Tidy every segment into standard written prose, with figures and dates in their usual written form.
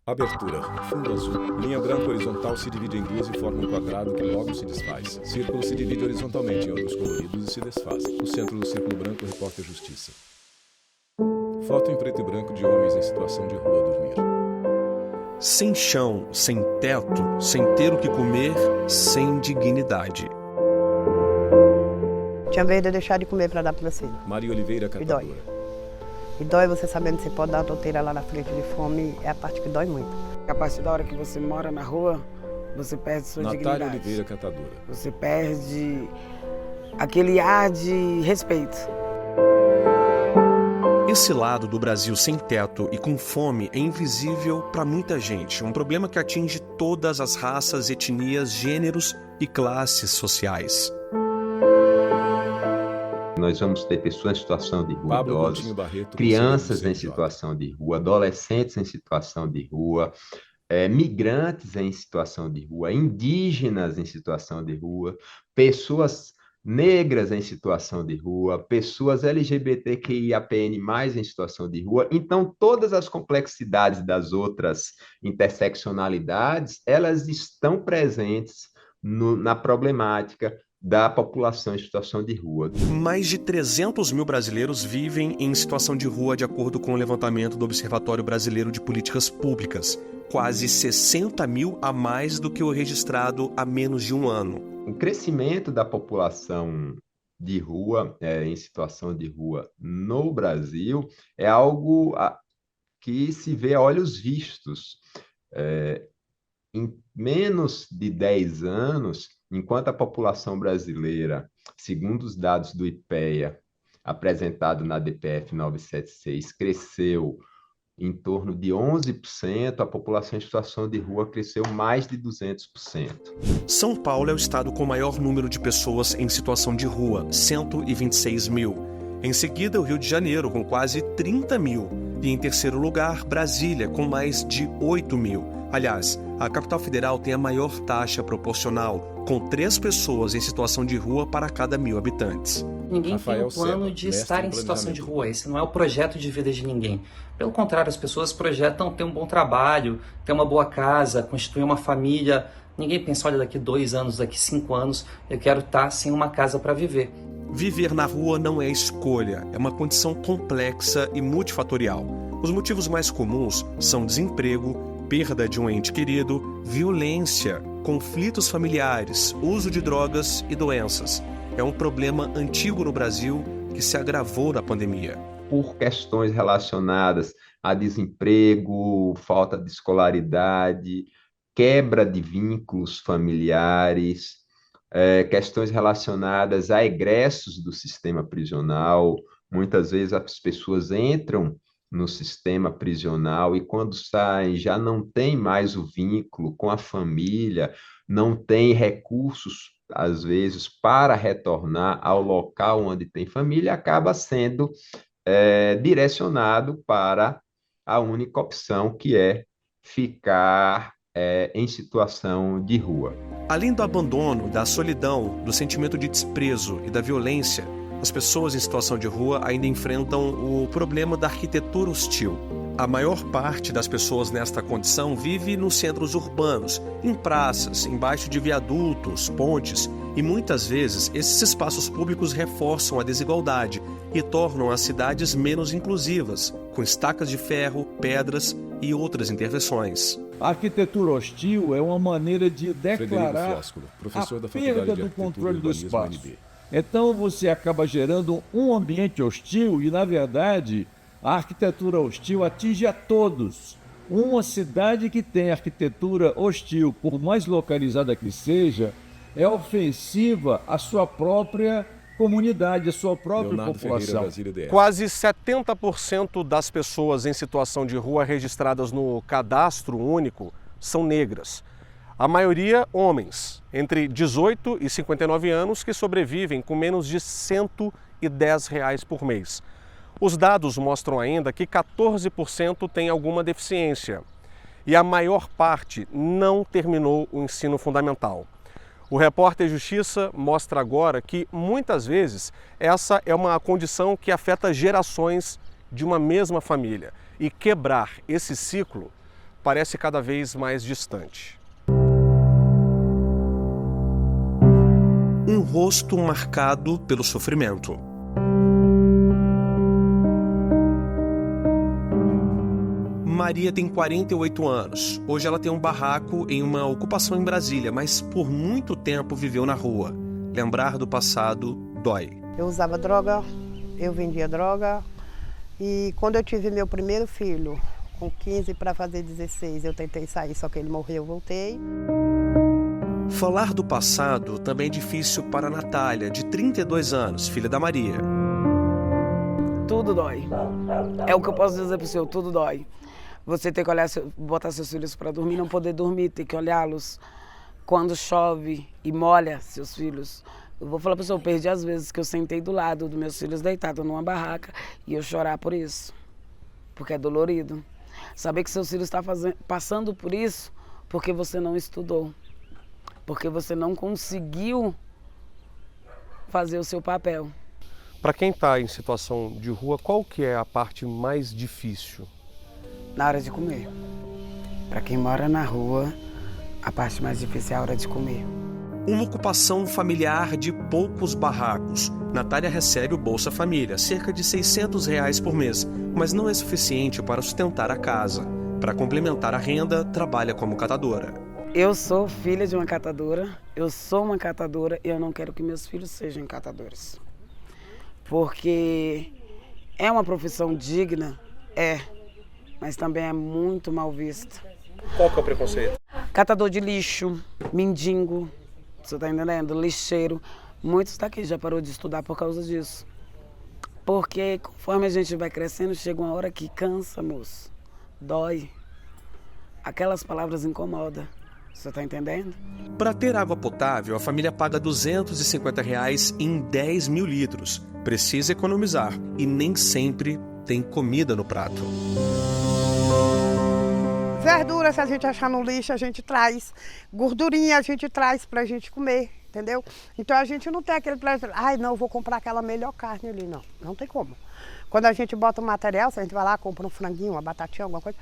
Abertura. Fundo azul. Linha branca horizontal se divide em duas e forma um quadrado que logo se desfaz. Círculo se divide horizontalmente em outros coloridos e se desfaz. No centro do círculo branco, reporta justiça. Foto em preto e branco de homens em situação de rua dormir. Sem chão, sem teto, sem ter o que comer, sem dignidade. Tinha vez de eu deixar de comer para dar para você. Maria Oliveira, catadora. E dói você sabendo que você pode dar uma tonteira lá na frente de fome, é a parte que dói muito. A partir da hora que você mora na rua, você perde sua dignidade. Natália Oliveira, catadora. Você perde aquele ar de respeito. Esse lado do Brasil sem teto e com fome é invisível para muita gente. Um problema que atinge todas as raças, etnias, gêneros e classes sociais. Nós vamos ter pessoas em situação de rua, Pablo idosos, Coutinho Barreto, crianças em CNPJ. situação de rua, adolescentes em situação de rua, migrantes em situação de rua, indígenas em situação de rua, pessoas negras em situação de rua, pessoas LGBTQIAPN+, em situação de rua. Então, todas as complexidades das outras interseccionalidades, elas estão presentes na problemática da população em situação de rua. Mais de 300 mil brasileiros vivem em situação de rua, de acordo com o levantamento do Observatório Brasileiro de Políticas Públicas. Quase 60 mil a mais do que o registrado há menos de um ano. O crescimento da população de rua, em situação de rua no Brasil, é algo que se vê a olhos vistos. Em menos de 10 anos, enquanto a população brasileira, segundo os dados do IPEA, apresentado na DPF 976, cresceu em torno de 11%, a população em situação de rua cresceu mais de 200%. São Paulo é o estado com o maior número de pessoas em situação de rua, 126 mil. Em seguida, o Rio de Janeiro, com quase 30 mil. E em terceiro lugar, Brasília, com mais de 8 mil. Aliás, a capital federal tem a maior taxa proporcional, com 3 pessoas em situação de rua para cada 1.000 habitantes. Ninguém Rafael tem o plano Seba, de mestre estar em em situação de planejamento. rua. Esse não é o projeto de vida de ninguém. Pelo contrário, as pessoas projetam ter um bom trabalho, ter uma boa casa, constituir uma família. Ninguém pensa, olha, daqui 2 anos, daqui 5 anos, eu quero estar sem uma casa para viver. Viver na rua não é escolha, é uma condição complexa e multifatorial. Os motivos mais comuns são desemprego, perda de um ente querido, violência, conflitos familiares, uso de drogas e doenças. É um problema antigo no Brasil que se agravou na pandemia. Por questões relacionadas a desemprego, falta de escolaridade, quebra de vínculos familiares, questões relacionadas a egressos do sistema prisional. Muitas vezes as pessoas entram no sistema prisional e quando saem já não tem mais o vínculo com a família, não tem recursos, às vezes, para retornar ao local onde tem família, acaba sendo direcionado para a única opção, que é ficar em situação de rua. Além do abandono, da solidão, do sentimento de desprezo e da violência, as pessoas em situação de rua ainda enfrentam o problema da arquitetura hostil. A maior parte das pessoas nesta condição vive nos centros urbanos, em praças, embaixo de viadutos, pontes, e muitas vezes esses espaços públicos reforçam a desigualdade e tornam as cidades menos inclusivas, com estacas de ferro, pedras e outras intervenções. A arquitetura hostil é uma maneira de Frederico declarar Flósculo, professor a da Faculdade perda de do Arquitetura controle e do Urbanismo, espaço. UNB. Então você acaba gerando um ambiente hostil e, na verdade, a arquitetura hostil atinge a todos. Uma cidade que tem arquitetura hostil, por mais localizada que seja, é ofensiva à sua própria comunidade, à sua própria Leonardo Ferreira, população. Brasília, DF. Quase 70% das pessoas em situação de rua registradas no Cadastro Único são negras. A maioria homens, entre 18 e 59 anos, que sobrevivem com menos de R$ 110 por mês. Os dados mostram ainda que 14% têm alguma deficiência e a maior parte não terminou o ensino fundamental. O repórter Justiça mostra agora que, muitas vezes, essa é uma condição que afeta gerações de uma mesma família. E quebrar esse ciclo parece cada vez mais distante. Um rosto marcado pelo sofrimento. Maria tem 48 anos. Hoje ela tem um barraco em uma ocupação em Brasília, mas por muito tempo viveu na rua. Lembrar do passado dói. Eu usava droga, eu vendia droga e quando eu tive meu primeiro filho, com 15 para fazer 16, eu tentei sair, só que ele morreu, eu voltei. Falar do passado também é difícil para a Natália, de 32 anos, filha da Maria. Tudo dói. É o que eu posso dizer pro senhor, tudo dói. Você ter que olhar, botar seus filhos para dormir, não poder dormir, ter que olhá-los quando chove e molha seus filhos. Eu vou falar para o senhor, eu perdi as vezes que eu sentei do lado dos meus filhos deitados numa barraca e eu chorar por isso, porque é dolorido. Saber que seus filhos estão passando por isso porque você não estudou, porque você não conseguiu fazer o seu papel. Para quem está em situação de rua, qual que é a parte mais difícil? Na hora de comer. Para quem mora na rua, a parte mais difícil é a hora de comer. Uma ocupação familiar de poucos barracos. Natália recebe o Bolsa Família, cerca de R$600 por mês, mas não é suficiente para sustentar a casa. Para complementar a renda, trabalha como catadora. Eu sou filha de uma catadora, eu sou uma catadora e eu não quero que meus filhos sejam catadores. Porque é uma profissão digna, mas também é muito mal vista. Qual que é o preconceito? Catador de lixo, mendigo, você está entendendo? Lixeiro. Muitos daqui já parou de estudar por causa disso. Porque conforme a gente vai crescendo, chega uma hora que cansa, moço. Dói. Aquelas palavras incomodam. Você está entendendo? Para ter água potável, a família paga R$250 em 10 mil litros. Precisa economizar e nem sempre tem comida no prato. Verdura, se a gente achar no lixo, a gente traz. Gordurinha a gente traz pra gente comer, entendeu? Então a gente não tem aquele plano, não, vou comprar aquela melhor carne ali, não. Não tem como. Quando a gente bota o material, se a gente vai lá, compra um franguinho, uma batatinha, alguma coisa.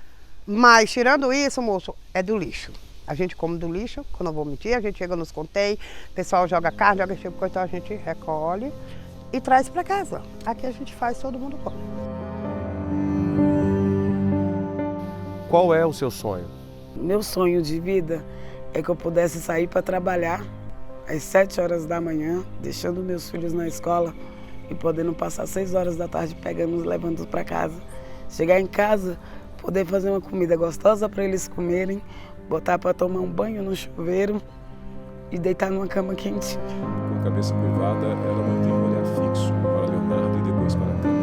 Mas tirando isso, moço, é do lixo. A gente come do lixo, quando eu vou mentir, a gente chega nos contém, o pessoal joga carne, joga tipo coisa, então a gente recolhe e traz pra casa. Aqui a gente faz, todo mundo come. Qual é o seu sonho? Meu sonho de vida é que eu pudesse sair para trabalhar às 7 horas da manhã, deixando meus filhos na escola e podendo passar 6 horas da tarde pegando e levando para casa. Chegar em casa, poder fazer uma comida gostosa para eles comerem, botar para tomar um banho no chuveiro e deitar numa cama quente. Com a cabeça curvada, ela mantém um olhar fixo para Leonardo e depois para a câmera.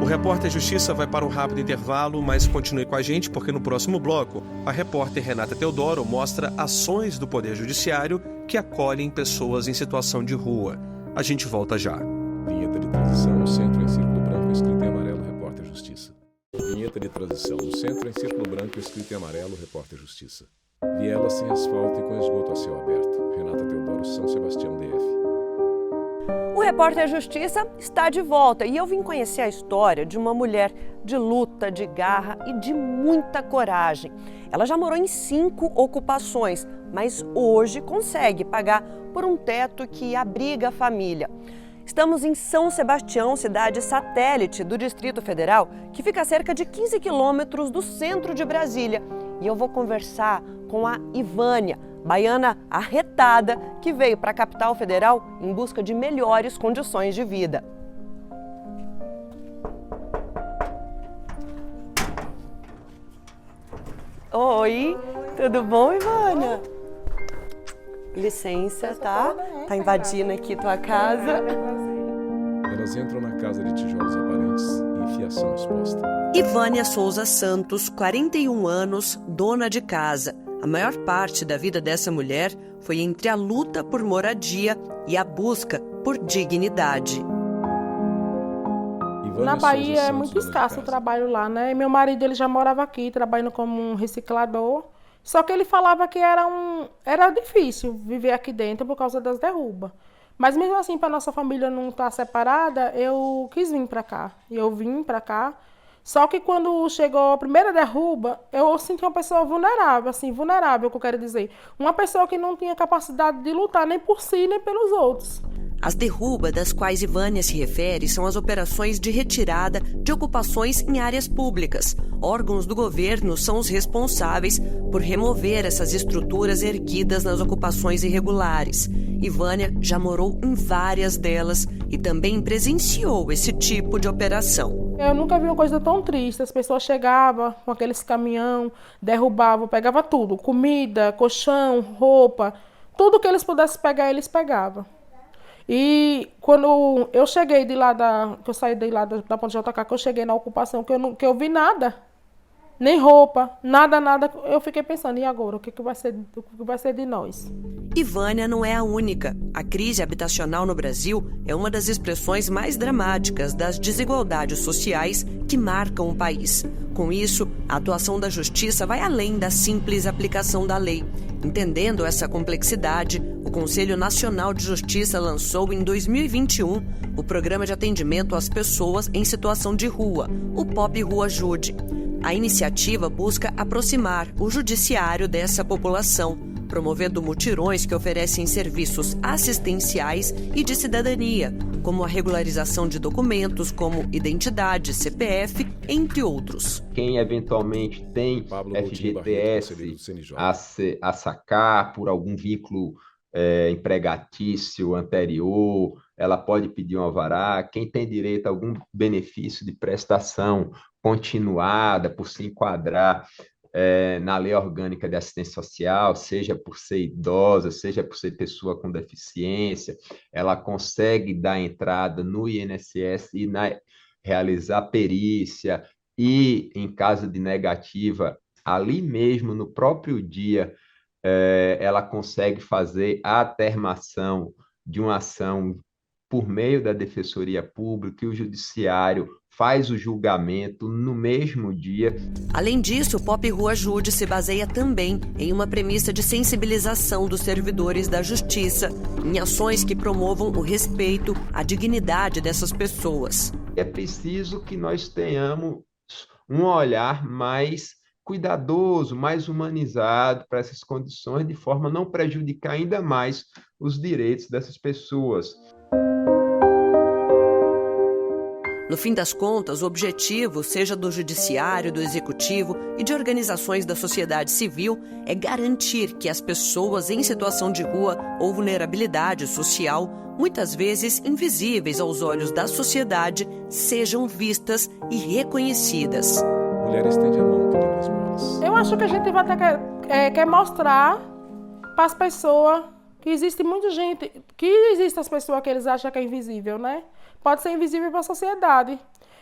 O Repórter Justiça vai para um rápido intervalo, mas continue com a gente porque no próximo bloco, a repórter Renata Teodoro mostra ações do Poder Judiciário que acolhem pessoas em situação de rua. A gente volta já. Vinheta de transição no centro em círculo branco escrito em amarelo, Repórter Justiça. Vinheta de transição no centro em círculo branco escrito em amarelo, Repórter Justiça. Viela sem asfalto e com esgoto a céu aberto. Renata Teodoro, São Sebastião, DF. O Repórter Justiça está de volta e eu vim conhecer a história de uma mulher de luta, de garra e de muita coragem. Ela já morou em 5 ocupações, mas hoje consegue pagar por um teto que abriga a família. Estamos em São Sebastião, cidade satélite do Distrito Federal, que fica a cerca de 15 quilômetros do centro de Brasília. E eu vou conversar com a Ivânia, baiana arretada, que veio para a capital federal em busca de melhores condições de vida. Oi, tudo bom, Ivânia? Licença, tá? Tá invadindo aqui tua casa. Elas entram na casa de tijolos aparentes e fiação exposta. Ivânia Souza Santos, 41 anos, dona de casa. A maior parte da vida dessa mulher foi entre a luta por moradia e a busca por dignidade. Na Bahia é muito escasso o trabalho lá, né? E meu marido ele já morava aqui, trabalhando como um reciclador. Só que ele falava que era difícil viver aqui dentro por causa das derrubas. Mas mesmo assim, para nossa família não estar separada, eu quis vir para cá. E eu vim para cá. Só que quando chegou a primeira derruba, eu senti uma pessoa vulnerável, assim, vulnerável, que eu quero dizer. Uma pessoa que não tinha capacidade de lutar nem por si, nem pelos outros. As derrubas das quais Ivânia se refere são as operações de retirada de ocupações em áreas públicas. Órgãos do governo são os responsáveis por remover essas estruturas erguidas nas ocupações irregulares. Ivânia já morou em várias delas e também presenciou esse tipo de operação. Eu nunca vi uma coisa tão triste. As pessoas chegavam com aqueles caminhão, derrubavam, pegavam tudo. Comida, colchão, roupa. Tudo que eles pudessem pegar, eles pegavam. E quando eu cheguei de lá, que eu saí de lá da Ponte JK, que eu cheguei na ocupação, que eu vi nada. Nem roupa, nada. Eu fiquei pensando, e agora? O que vai ser de nós? Ivânia não é a única. A crise habitacional no Brasil é uma das expressões mais dramáticas das desigualdades sociais que marcam o país. Com isso, a atuação da Justiça vai além da simples aplicação da lei. Entendendo essa complexidade, o Conselho Nacional de Justiça lançou em 2021 o Programa de Atendimento às Pessoas em Situação de Rua, o POP Rua Ajude. A iniciativa busca aproximar o judiciário dessa população, promovendo mutirões que oferecem serviços assistenciais e de cidadania, como a regularização de documentos como identidade, CPF, entre outros. Quem eventualmente tem FGTS a sacar por algum vínculo empregatício anterior, ela pode pedir um alvará. Quem tem direito a algum benefício de prestação continuada por se enquadrar na Lei Orgânica de Assistência Social, seja por ser idosa, seja por ser pessoa com deficiência, ela consegue dar entrada no INSS e realizar perícia e, em caso de negativa, ali mesmo, no próprio dia, ela consegue fazer a termação de uma ação por meio da Defensoria Pública e o Judiciário faz o julgamento no mesmo dia. Além disso, o POP Rua Ajude se baseia também em uma premissa de sensibilização dos servidores da Justiça, em ações que promovam o respeito à dignidade dessas pessoas. É preciso que nós tenhamos um olhar mais cuidadoso, mais humanizado para essas condições, de forma a não prejudicar ainda mais os direitos dessas pessoas. No fim das contas, o objetivo, seja do judiciário, do executivo e de organizações da sociedade civil, é garantir que as pessoas em situação de rua ou vulnerabilidade social, muitas vezes invisíveis aos olhos da sociedade, sejam vistas e reconhecidas. Mulher estende a mão pedindo esmolas. Eu acho que a gente vai ter que mostrar para as pessoas que existe muita gente, que existe as pessoas que eles acham que é invisível, né? Pode ser invisível para a sociedade.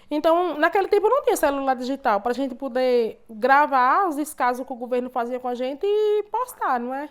Então, naquele tempo não tinha celular digital para a gente poder gravar os descasos que o governo fazia com a gente e postar, não é?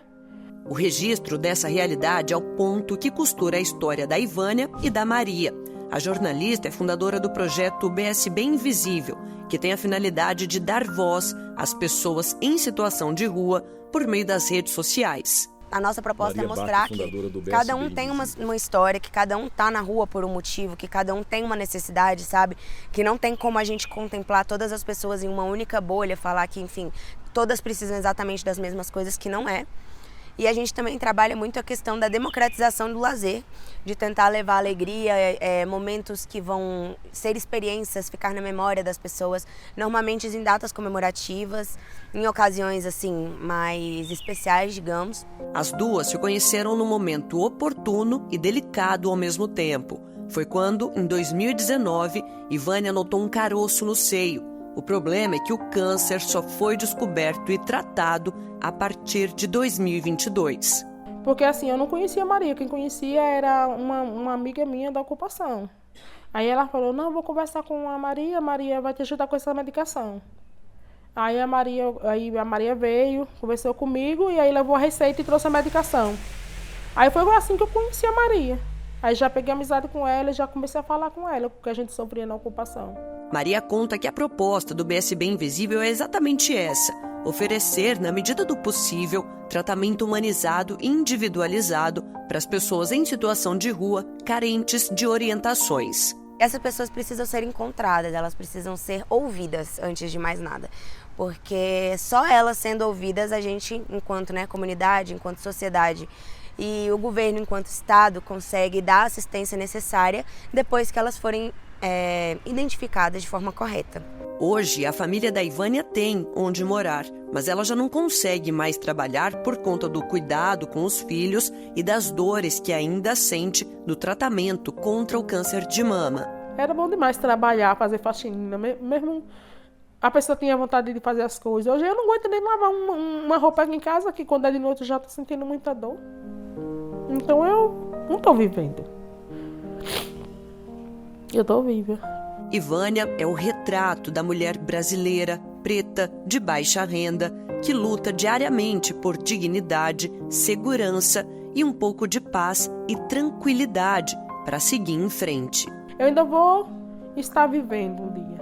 O registro dessa realidade é o ponto que costura a história da Ivânia e da Maria. A jornalista é fundadora do projeto BSB Invisível, que tem a finalidade de dar voz às pessoas em situação de rua por meio das redes sociais. A nossa proposta Maria é mostrar Bato, que cada um tem uma história, que cada um tá na rua por um motivo, que cada um tem uma necessidade, sabe? Que não tem como a gente contemplar todas as pessoas em uma única bolha, falar que, enfim, todas precisam exatamente das mesmas coisas, que não é. E a gente também trabalha muito a questão da democratização do lazer, de tentar levar alegria, momentos que vão ser experiências, ficar na memória das pessoas, normalmente em datas comemorativas, em ocasiões assim mais especiais, digamos. As duas se conheceram num momento oportuno e delicado ao mesmo tempo. Foi quando, em 2019, Ivânia notou um caroço no seio. O problema é que o câncer só foi descoberto e tratado a partir de 2022. Porque assim, eu não conhecia a Maria, quem conhecia era uma amiga minha da ocupação. Aí ela falou, não, eu vou conversar com a Maria vai te ajudar com essa medicação. Aí a Maria veio, conversou comigo e aí levou a receita e trouxe a medicação. Aí foi assim que eu conheci a Maria. Aí já peguei amizade com ela e já comecei a falar com ela, porque a gente sofria na ocupação. Maria conta que a proposta do BSB Invisível é exatamente essa: oferecer, na medida do possível, tratamento humanizado e individualizado para as pessoas em situação de rua carentes de orientações. Essas pessoas precisam ser encontradas, elas precisam ser ouvidas antes de mais nada. Porque só elas sendo ouvidas, a gente, enquanto comunidade, enquanto sociedade e o governo, enquanto Estado, consegue dar a assistência necessária depois que elas forem identificadas de forma correta. Hoje, a família da Ivânia tem onde morar, mas ela já não consegue mais trabalhar por conta do cuidado com os filhos e das dores que ainda sente no tratamento contra o câncer de mama. Era bom demais trabalhar, fazer faxina, mesmo a pessoa tinha vontade de fazer as coisas. Hoje eu não aguento nem lavar uma roupa aqui em casa, que quando é de noite eu já estou sentindo muita dor. Então eu não estou vivendo. Eu estou viva. Ivânia é o retrato da mulher brasileira, preta, de baixa renda, que luta diariamente por dignidade, segurança e um pouco de paz e tranquilidade para seguir em frente. Eu ainda vou estar vivendo um dia.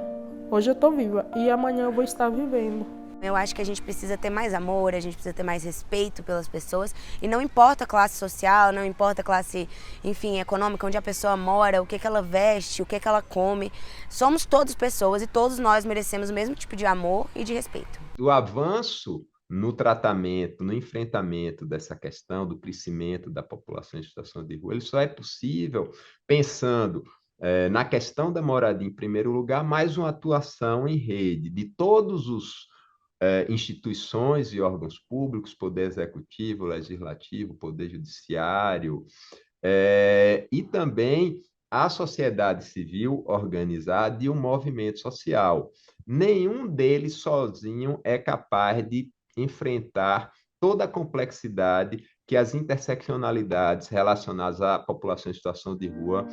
Hoje eu estou viva e amanhã eu vou estar vivendo. Eu acho que a gente precisa ter mais amor, a gente precisa ter mais respeito pelas pessoas. E não importa a classe social, não importa a classe, econômica, onde a pessoa mora, o que ela veste, o que ela come. Somos todas pessoas e todos nós merecemos o mesmo tipo de amor e de respeito. O avanço no tratamento, no enfrentamento dessa questão do crescimento da população em situação de rua, ele só é possível pensando na questão da moradia em primeiro lugar, mais uma atuação em rede de todos os instituições e órgãos públicos, poder executivo, legislativo, poder judiciário, e também a sociedade civil organizada e o movimento social. Nenhum deles sozinho é capaz de enfrentar toda a complexidade que as interseccionalidades relacionadas à população em situação de rua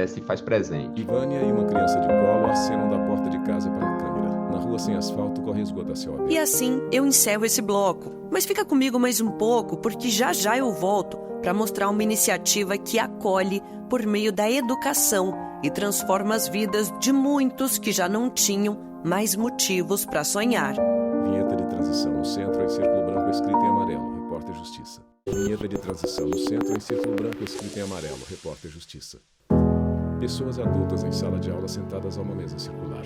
se faz presente. Ivânia e uma criança de colo acenam da porta de casa para a câmera. Na rua sem asfalto corre esgoto a céu aberto. E assim eu encerro esse bloco. Mas fica comigo mais um pouco, porque já eu volto para mostrar uma iniciativa que acolhe por meio da educação e transforma as vidas de muitos que já não tinham mais motivos para sonhar. Vinheta de transição no centro em círculo branco escrito em amarelo. Repórter Justiça. Vinheta de transição no centro em círculo branco escrito em amarelo. Repórter Justiça. Pessoas adultas em sala de aula sentadas a uma mesa circular.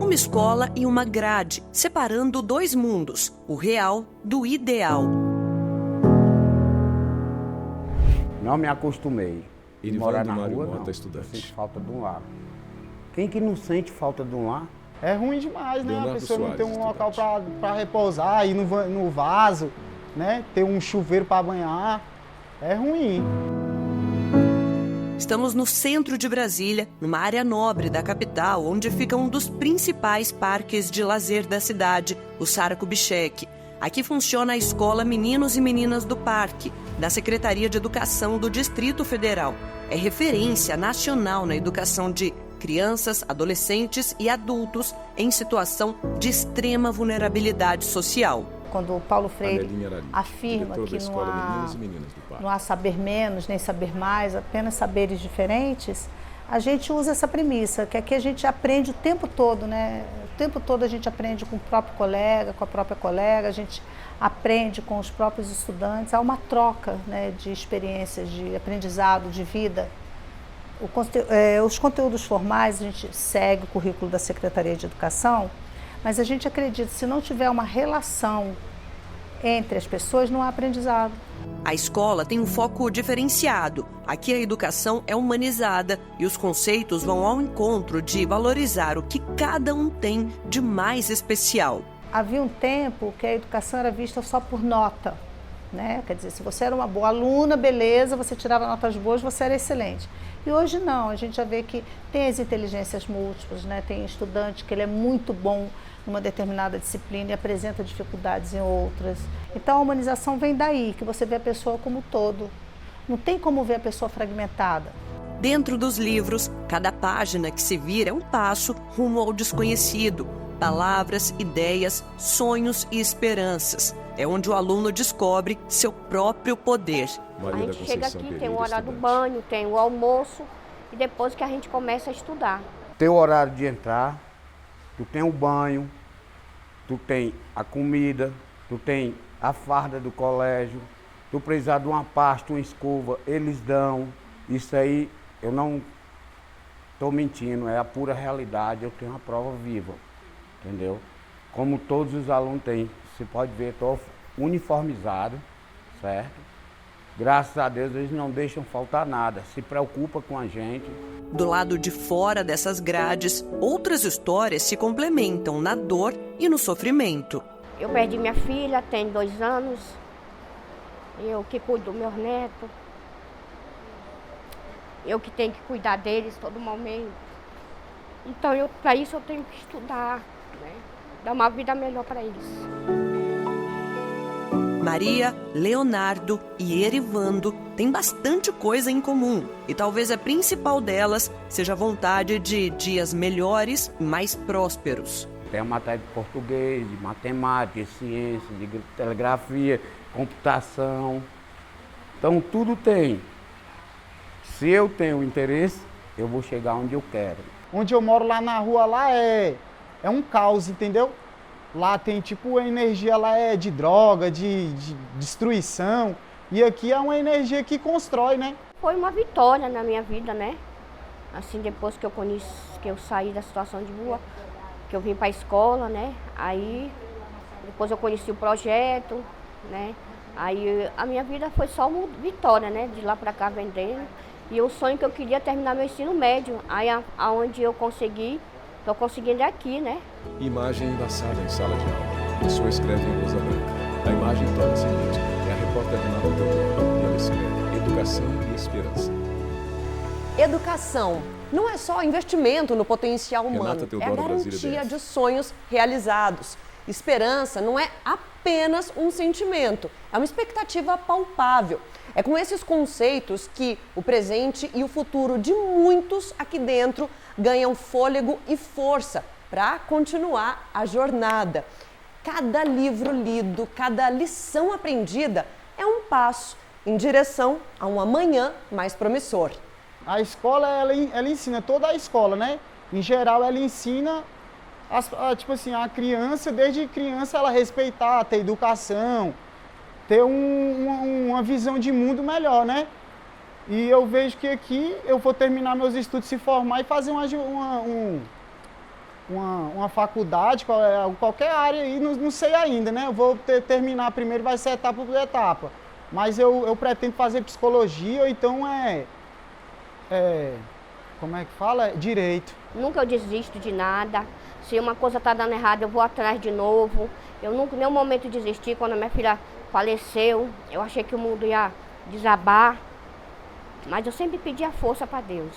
Uma escola e uma grade, separando dois mundos, o real do ideal. Não me acostumei a morar na Mário rua, Mota, não. estudante. Eu sinto falta de um lar. Quem que não sente falta de um lar? É ruim demais, né? Leonardo A pessoa não Soares, ter um local para repousar, ir no vaso, né? Ter um chuveiro para banhar. É ruim. Estamos no centro de Brasília, numa área nobre da capital, onde fica um dos principais parques de lazer da cidade, o Sara Kubitschek. Aqui funciona a Escola Meninos e Meninas do Parque, da Secretaria de Educação do Distrito Federal. É referência nacional na educação de crianças, adolescentes e adultos em situação de extrema vulnerabilidade social. Quando o Paulo Freire afirma que não há saber menos nem saber mais, apenas saberes diferentes, a gente usa essa premissa, que aqui a gente aprende o tempo todo, né? O tempo todo a gente aprende com o próprio colega, com a própria colega, a gente aprende com os próprios estudantes, há uma troca, né, de experiências, de aprendizado, de vida. Os conteúdos formais, a gente segue o currículo da Secretaria de Educação, mas a gente acredita que se não tiver uma relação entre as pessoas, não há aprendizado. A escola tem um foco diferenciado. Aqui a educação é humanizada e os conceitos vão ao encontro de valorizar o que cada um tem de mais especial. Havia um tempo que a educação era vista só por nota, né? Quer dizer, se você era uma boa aluna, beleza, você tirava notas boas, você era excelente. E hoje não, a gente já vê que tem as inteligências múltiplas, né? Tem estudante que ele é muito bom numa determinada disciplina e apresenta dificuldades em outras. Então a humanização vem daí, que você vê a pessoa como um todo. Não tem como ver a pessoa fragmentada. Dentro dos livros, cada página que se vira é um passo rumo ao desconhecido. Palavras, ideias, sonhos e esperanças. É onde o aluno descobre seu próprio poder. A gente chega aqui, tem o horário do banho, tem o almoço e depois que a gente começa a estudar. Tem o horário de entrar, tu tem o banho, tu tem a comida, tu tem a farda do colégio, tu precisar de uma pasta, uma escova, eles dão. Isso aí eu não estou mentindo, é a pura realidade, eu tenho uma prova viva, entendeu? Como todos os alunos têm, você pode ver, estou uniformizado, certo? Graças a Deus eles não deixam faltar nada, se preocupam com a gente. Do lado de fora dessas grades, outras histórias se complementam na dor e no sofrimento. Eu perdi minha filha, tem 2 anos, eu que cuido dos meus netos, eu que tenho que cuidar deles todo momento. Então, para isso eu tenho que estudar, né? Dar uma vida melhor para eles. Maria, Leonardo e Erivando têm bastante coisa em comum. E talvez a principal delas seja a vontade de dias melhores e mais prósperos. Tem a matéria de português, de matemática, de ciência, de telegrafia, computação. Então tudo tem. Se eu tenho interesse, eu vou chegar onde eu quero. Onde eu moro lá na rua, lá é um caos, entendeu? Lá tem tipo, a energia lá é de droga, de destruição. E aqui é uma energia que constrói, né? Foi uma vitória na minha vida, né? Assim, depois que eu saí da situação de rua, que eu vim para a escola, né? Aí, depois eu conheci o projeto, né? Aí a minha vida foi só uma vitória, né? De lá para cá vendendo. E o sonho que eu queria terminar meu ensino médio. Aí aonde eu consegui, estou conseguindo aqui, né? Imagem embaçada em sala de aula. A pessoa escreve em lousa branca. A imagem torna-se nítida. É a repórter Renata Teodoro. E ela escreve educação e esperança. Educação não é só investimento no potencial humano, é a garantia de sonhos realizados. Esperança não é apenas um sentimento, é uma expectativa palpável. É com esses conceitos que o presente e o futuro de muitos aqui dentro ganham fôlego e força para continuar a jornada. Cada livro lido, cada lição aprendida é um passo em direção a um amanhã mais promissor. A escola, ela ensina, toda a escola, né? Em geral, ela ensina, tipo assim, a criança, desde criança, ela respeitar, ter educação, ter uma visão de mundo melhor, né? E eu vejo que aqui eu vou terminar meus estudos, se formar e fazer uma faculdade, qualquer área aí, não sei ainda, né? Eu vou terminar primeiro, vai ser etapa por etapa. Mas eu pretendo fazer psicologia, ou então como é que fala? Direito. Nunca eu desisto de nada. Se uma coisa está dando errado, eu vou atrás de novo. Eu nunca, em nenhum momento desisti. Quando a minha filha faleceu, eu achei que o mundo ia desabar. Mas eu sempre pedi a força para Deus,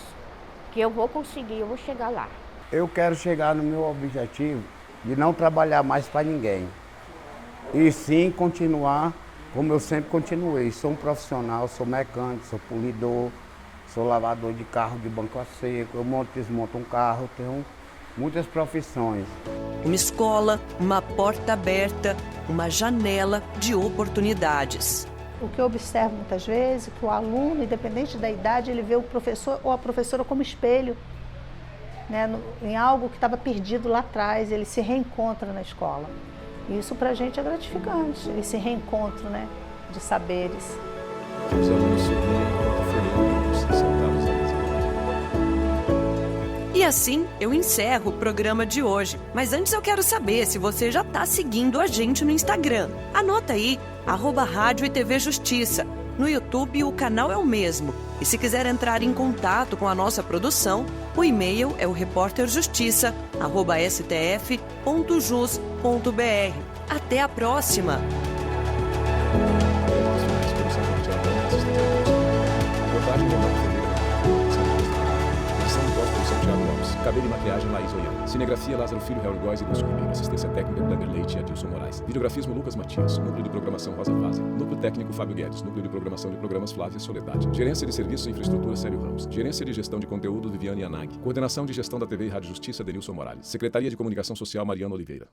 que eu vou conseguir, eu vou chegar lá. Eu quero chegar no meu objetivo de não trabalhar mais para ninguém. E sim continuar como eu sempre continuei. Sou um profissional, sou mecânico, sou polidor, sou lavador de carro de banco a seco, eu monto e desmonto um carro, tenho muitas profissões. Uma escola, uma porta aberta, uma janela de oportunidades. O que eu observo muitas vezes é que o aluno, independente da idade, ele vê o professor ou a professora como espelho, né, em algo que estava perdido lá atrás, ele se reencontra na escola. E isso para a gente é gratificante, esse reencontro, né, de saberes. Os alunos sorriam enquanto folheiam sentados à mesa. E assim eu encerro o programa de hoje. Mas antes eu quero saber se você já está seguindo a gente no Instagram. Anota aí, @Rádio e TV Justiça. No YouTube o canal é o mesmo. E se quiser entrar em contato com a nossa produção, o e-mail é o reporterjustiça@stf.jus.br. Até a próxima! Cabelo e maquiagem, Laís Oiana. Cinegrafia, Lázaro Filho, Harry Góes e Lúcio Ribeiro. Assistência técnica, Kleber Leite e Adilson Moraes. Videografismo, Lucas Matias. Núcleo de programação, Rosa Vaza. Núcleo técnico, Fábio Guedes. Núcleo de programação de programas, Flávia Soledade. Gerência de serviços e infraestrutura, Célio Ramos. Gerência de gestão de conteúdo, Viviane Yanag. Coordenação de gestão da TV e Rádio Justiça, Denilson Morales. Secretaria de Comunicação Social, Mariana Oliveira.